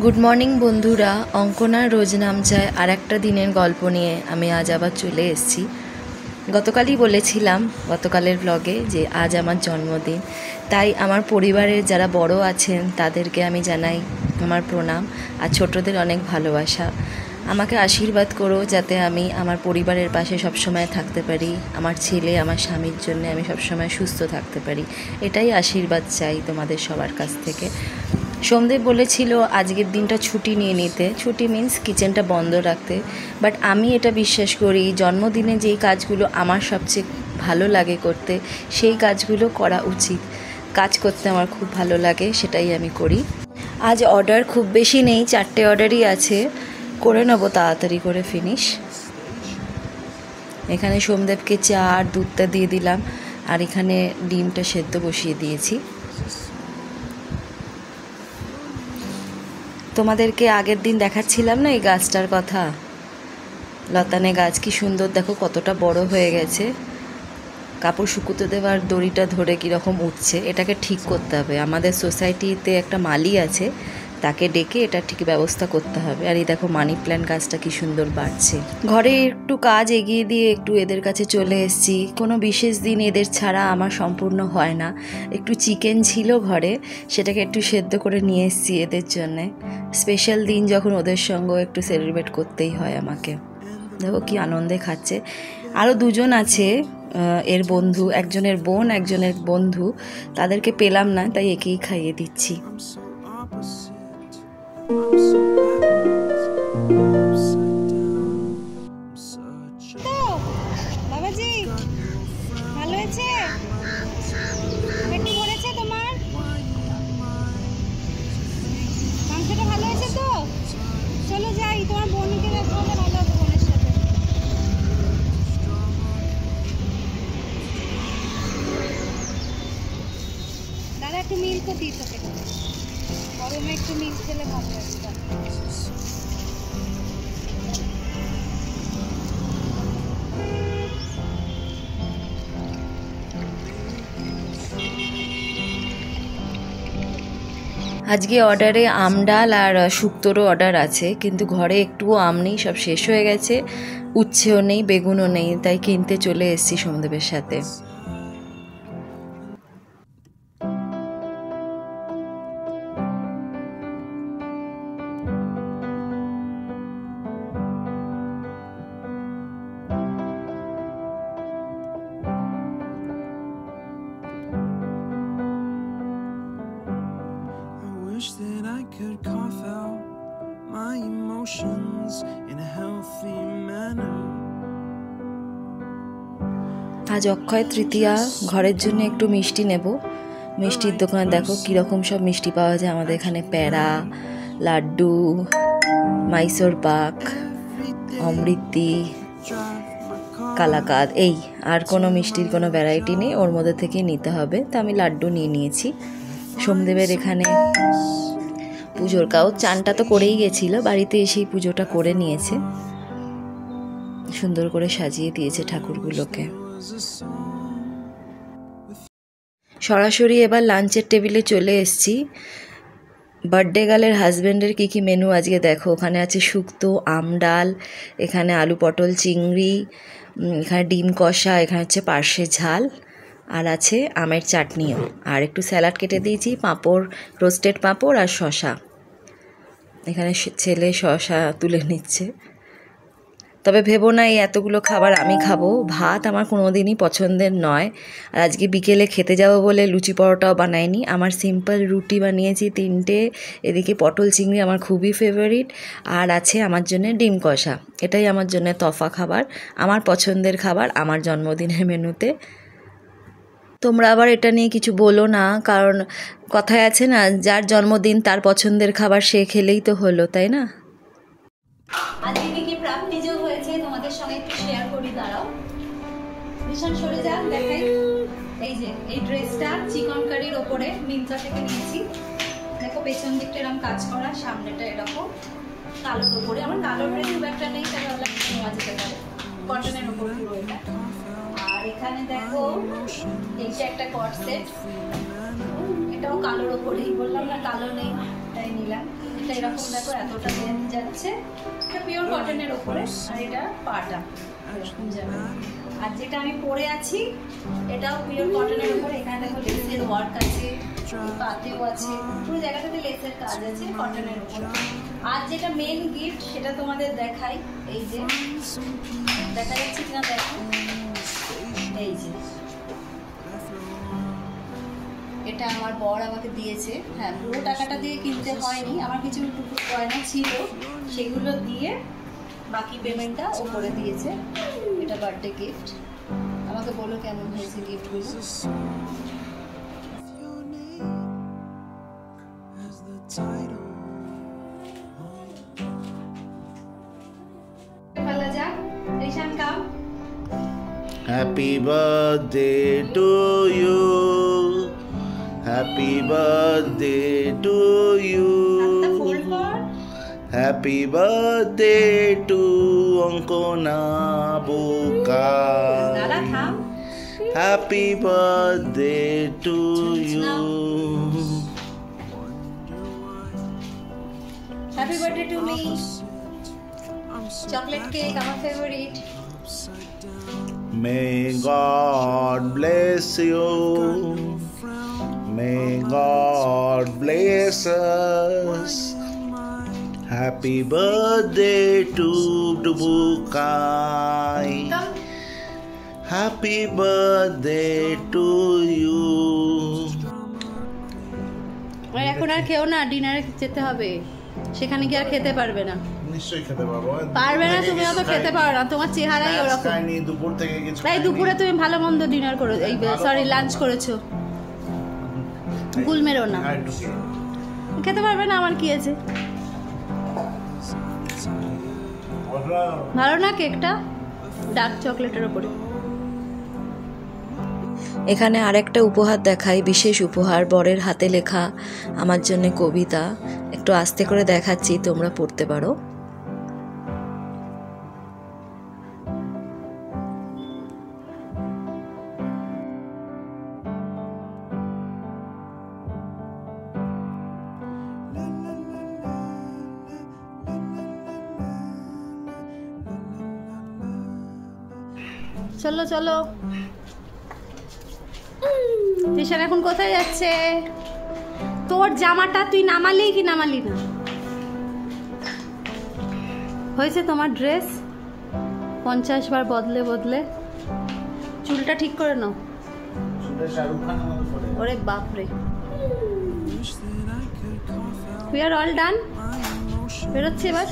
Good morning বন্ধুরা, অঙ্কনার রোজ নাম চায় আর একটা দিনের গল্প নিয়ে আমি আজ আবার চলে এসেছি। গতকালই বলেছিলাম গতকালের ব্লগে যে আজ আমার জন্মদিন, তাই আমার পরিবারের যারা বড় আছেন তাদেরকে আমি জানাই আমার প্রণাম আর ছোটদের অনেক ভালোবাসা। আমাকে আশীর্বাদ করো যাতে আমি আমার পরিবারের পাশে সবসময় থাকতে পারি, আমার ছেলে আমার স্বামীর জন্য আমি সবসময় সুস্থ থাকতে পারি, এটাই আশীর্বাদ চাই তোমাদের সবার কাছ থেকে। সোমদেব বলেছিল আজকের দিনটা ছুটি নিয়ে নিতে, ছুটি মিন্স কিচেনটা বন্ধ রাখতে, বাট আমি এটা বিশ্বাস করি জন্মদিনে যেই কাজগুলো আমার সবচেয়ে ভালো লাগে করতে সেই কাজগুলো করা উচিত। কাজ করতে আমার খুব ভালো লাগে, সেটাই আমি করি। আজ অর্ডার খুব বেশি নেই, 4টে অর্ডারই আছে, করে নেবো তাড়াতাড়ি করে ফিনিশ। এখানে সোমদেবকে চা আর দুধটা দিয়ে দিলাম আর এখানে ডিমটা সেদ্ধ বসিয়ে দিয়েছি। তোমাদেরকে আগের দিন দেখাচ্ছিলাম না এই গাছটার কথা, লতানে গাছ, কি সুন্দর দেখো কতটা বড় হয়ে গেছে। কাপড় শুকুতে দেওয়ার দড়িটা ধরে কীরকম উঠছে, এটাকে ঠিক করতে হবে। আমাদের সোসাইটিতে একটা মালি আছে, তাকে ডেকে এটা ঠিক ব্যবস্থা করতে হবে। আর এই দেখো মানি প্ল্যান্ট গাছটা কি সুন্দর বাড়ছে। ঘরে একটু কাজ এগিয়ে দিয়ে একটু এদের কাছে চলে এসেছি। কোনো বিশেষ দিন এদের ছাড়া আমার সম্পূর্ণ হয় না। একটু চিকেন ছিল ঘরে, সেটাকে একটু সেদ্ধ করে নিয়ে এসেছি এদের জন্যে। স্পেশাল দিন যখন ওদের সঙ্গেও একটু সেলিব্রেট করতেই হয় আমাকে। দেখো কি আনন্দে খাচ্ছে। আরও দুজন আছে এর বন্ধু, একজনের বোন একজনের বন্ধু, তাদেরকে পেলাম না তাই একেই খাইয়ে দিচ্ছি। বাবাজি ভালো হয়েছে? পেট ভরেছে তোমার? মাংসটা ভালো হয়েছে তো? চলো যাই, তোমার বোনকে দেখো, ভালো হবে বোনের সাথে। দাদা একটু মিল্ক দিই তোকে, গরমে একটু মিল্ক খেলে ভালো লাগবে। আজকে অর্ডারে আম ডাল আর শুক্তোরও অর্ডার আছে, কিন্তু ঘরে একটুও আম নেই, সব শেষ হয়ে গেছে। উচ্ছেও নেই, বেগুনও নেই, তাই কিনতে চলে এসেছি সোমদেবের সাথে। That I could cough out my emotions in a healthy manner. আজ অক্ষয় তৃতীয়া, ঘরের জন্য একটু মিষ্টি নেব। মিষ্টির দোকানে দেখো কীরকম সব মিষ্টি পাওয়া যায় আমাদের এখানে, প্যাড়া, লাড্ডু, মাইসোর পাক, অমৃতি, কালাকাদ, এই আর কোনো মিষ্টির কোনো ভ্যারাইটি নেই, ওর মধ্যে থেকেই নিতে হবে। তা আমি লাড্ডু নিয়ে নিয়েছি। সোমদেবের এখানে পুজোর চানটা তো করেই গেছিলো, বাড়িতে এসেই পুজোটা করে নিয়েছে, সুন্দর করে সাজিয়ে দিয়েছে ঠাকুরগুলোকে। সরাসরি এবার লাঞ্চের টেবিলে চলে এসেছি। বার্থডে গার্লের হাজব্যান্ডের কী কী মেনু আজকে দেখো। ওখানে আছে শুক্তো, আম ডাল, এখানে আলু পটল চিংড়ি, এখানে ডিম কষা, এখানে হচ্ছে পার্শে ঝাল, আর আছে আমের চাটনিও, আর একটু স্যালাড কেটে দিয়েছি, পাঁপড়, রোস্টেড পাঁপড় আর শসা। এখানে ছেলে শসা তুলে নিচ্ছে। তবে ভেবো না এই এতগুলো খাবার আমি খাবো, ভাত আমার কোনো দিনই পছন্দের নয়। আর আজকে বিকেলে খেতে যাবো বলে লুচি পরোটাও বানাইনি, আমার সিম্পল রুটি বানিয়েছি 3টে, এদিকে পটল চিংড়ি আমার খুবই ফেভারিট, আর আছে আমার জন্য ডিম কষা। এটাই আমার জন্য তফা খাবার, আমার পছন্দের খাবার আমার জন্মদিনের মেনুতে। তোমরা আবার এটা নিয়ে কিছু বলো না, কারণ কথায় আছে না, যার জন্মদিন তার পছন্দের খাবার সে খেলেই তো হলো, তাই না? আজকে কি কি প্রাপ্তি যোগ হয়েছে তোমাদের সঙ্গে একটু শেয়ার করি, দাঁড়াও। ভীষণ সরে যান, দেখাই। এই যে এই ড্রেসটা চিকন কারির ওপরে মিন্ত্রা থেকে নিয়েছি। দেখো পেছন দিকটা এরকম কাজ করা, সামনেটা এরকম কালোর ওপরে। আমার কালো ড্রেস খুব একটা নেই, তাহলে আমরা নেওয়া যেতে পারে, কটনের ওপর পুরো এটা। আর এখানে দেখো এইটা একটা কট সেট, এটাও কালোর ওপরেই, বললাম না কালো নেই, তাই নিলাম। এটা এরকম দেখো এতটা লেন্থ যাচ্ছে, এটা পিওর কটনের ওপরে, আর এটা পাটা এরকম যাবে। আর যেটা আমি পরে আছি এটাও পিওর কটনের ওপরে, এখানে দেখো লেসের ওয়ার্ক আছে, পাতেও আছে, পুরো জায়গাটাতে লেসের কাজ আছে কটনের ওপরে। আর যেটা মেন গিফট সেটা তোমাদের দেখাই, এই যে দেখা যাচ্ছে কিনা দেখো, এই যে এটা আমার বর আমাকে দিয়েছে। হ্যাঁ, পুরো টাকাটা দিয়ে কিনতে হয়নি, আমার কিছু টুকু গয়না ছিল সেগুলো দিয়ে বাকি পেমেন্টটা ও করে দিয়েছে। এটা বার্থডে গিফট। আমাকে বলো কেমন হয়েছে গিফটগুলো। ফেলা যাক, রেশন কাম। Happy birthday to you. Happy birthday to you. Happy birthday to Ankona Bukai. Happy birthday to you. Happy birthday to me. Chocolate cake, our favorite. May God bless you. May God bless us. Happy birthday to Dubukai. Happy birthday to you. এখন আর খেও না, ডিনারে যেতে হবে, সেখানে কি আর খেতে পারবে না? নিশ্চয়ই খেতে পারবো। পারবে না, তুমি অত খেতে পারো না, তোমার চেহারাই ওরকম। দুপুর থেকে কিছু তাই দুপুরে তুমি ভালো মন্দ ডিনার করো, এই সরি লাঞ্চ করেছো, গুল মেরো না, খেতে পারবে না, আমার কি আছে। ভালো না কেকটা, ডার্ক চকলেটের উপরে। এখানে আরেকটা উপহার দেখাই, বিশেষ উপহার, বরের হাতে লেখা আমার জন্য কবিতা। একটু আস্তে করে দেখাচ্ছি, তোমরা পড়তে পারো। চলো চলো, তিশান এখন কোথায় যাচ্ছে? তোর জামাটা তুই নামালি কি নামালি না? হয়েছে তোমার ড্রেস 50 বার বদলে বদলে। চুলটা ঠিক করে নাও। ওরে বাপরে, উই আর অল ডান। বেরোচ্ছে এবার।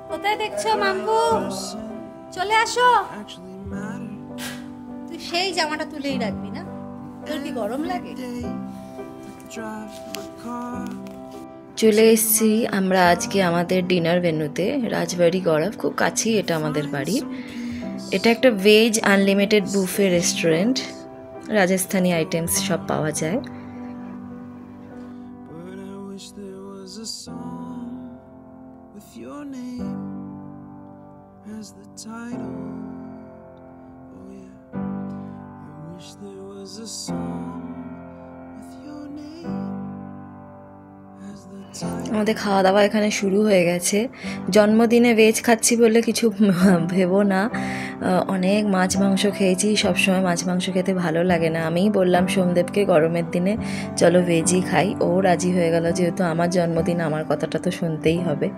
কোথায় দেখছো মাম্পু? চলে আসো। তুই সেই জামাটা তুলেই রাখবি না? তোর কি গরম লাগে? চলে এসেছি আমরা আজকে আমাদের ডিনার ভেন্যুতে, রাজবাড়ি গড়াভ, খুব কাছেই এটা আমাদের বাড়ির। এটা একটা veg unlimited buffet restaurant, Rajasthani items সব পাওয়া যায়। As the title, oh yeah, I wish there was a song with your name as the title. আমাদের খাওয়া দাওয়া এখানে শুরু হয়ে গেছে। জন্মদিনে ভেজ খাচ্ছি বলে কিছু ভেবো না, অনেক মাছ মাংস খেয়েছি, সবসময় মাছ মাংস খেতে ভালো লাগে না। আমিই বললাম সোমদেবকে গরমের দিনে চলো ভেজই খাই, ও রাজি হয়ে গেল, যেহেতু আমার জন্মদিন আমার কথাটা তো শুনতেই হবে।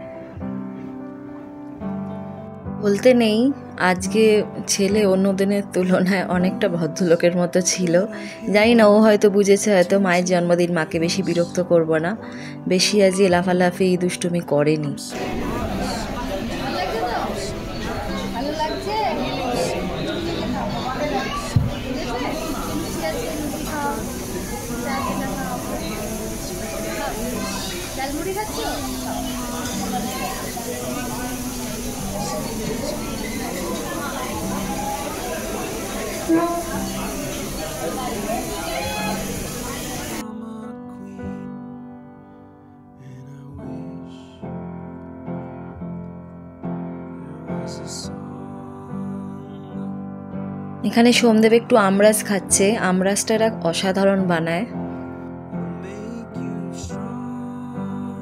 বলতে নেই, আজকে ছেলে অন্য দিনের তুলনায় অনেকটা ভদ্রলোকের মতো ছিল। জানি না, ও হয়তো বুঝেছে হয়তো মায়ের জন্মদিন, মাকে বেশি বিরক্ত করব না, বেশি আজকে লাফালাফি দুষ্টুমি করেনি। ভালো লাগছে? ঝালমুড়ি খাচ্ছ? এখানে সোমদেব একটু আমরাজ খাচ্ছে, আমরাজটা এরা অসাধারণ বানায়। make you strong.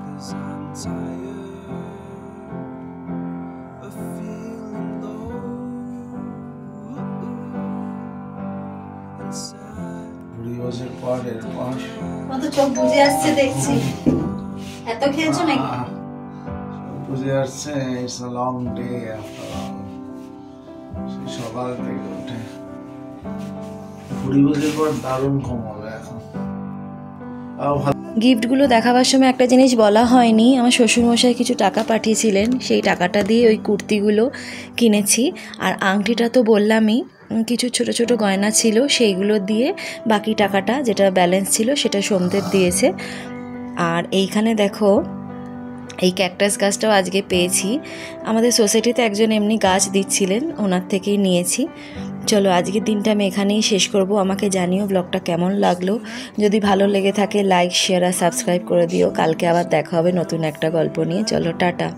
'Cause I'm tired of feeling low inside. 20 বছর পর এরপর কত চোখ বুঝে আসছে দেখছি। এত খেয়েছো নাকি? বুঝে আসছে it's a long day after all. সেই সকাল থেকে উঠে 20 বছর পর দারুণ কম হবে এখন। গিফটগুলো দেখাবার সময় একটা জিনিস বলা হয়নি, আমার শ্বশুরমশাই কিছু টাকা পাঠিয়েছিলেন, সেই টাকাটা দিয়ে ওই কুর্তিগুলো কিনেছি। আর আংটিটা তো বললামই, কিছু ছোট ছোট গয়না ছিল, সেইগুলো দিয়ে বাকি টাকাটা যেটা ব্যালেন্স ছিল সেটা সোমদেব দিয়েছে। আর এইখানে দেখো এই ক্যাকটাস গাছটাও আজকে পেয়েছি, আমাদের সোসাইটিতে একজন এমনি গাছ দিচ্ছিলেন, ওনার থেকেই নিয়েছি। চলো আজকের দিনটা আমি এখানেই শেষ করব। আমাকে জানিও ব্লগটা কেমন লাগলো, যদি ভালো লেগে থাকে লাইক শেয়ার আর সাবস্ক্রাইব করে দিও। কালকে আবার দেখা হবে নতুন একটা গল্প নিয়ে। চলো টাটা।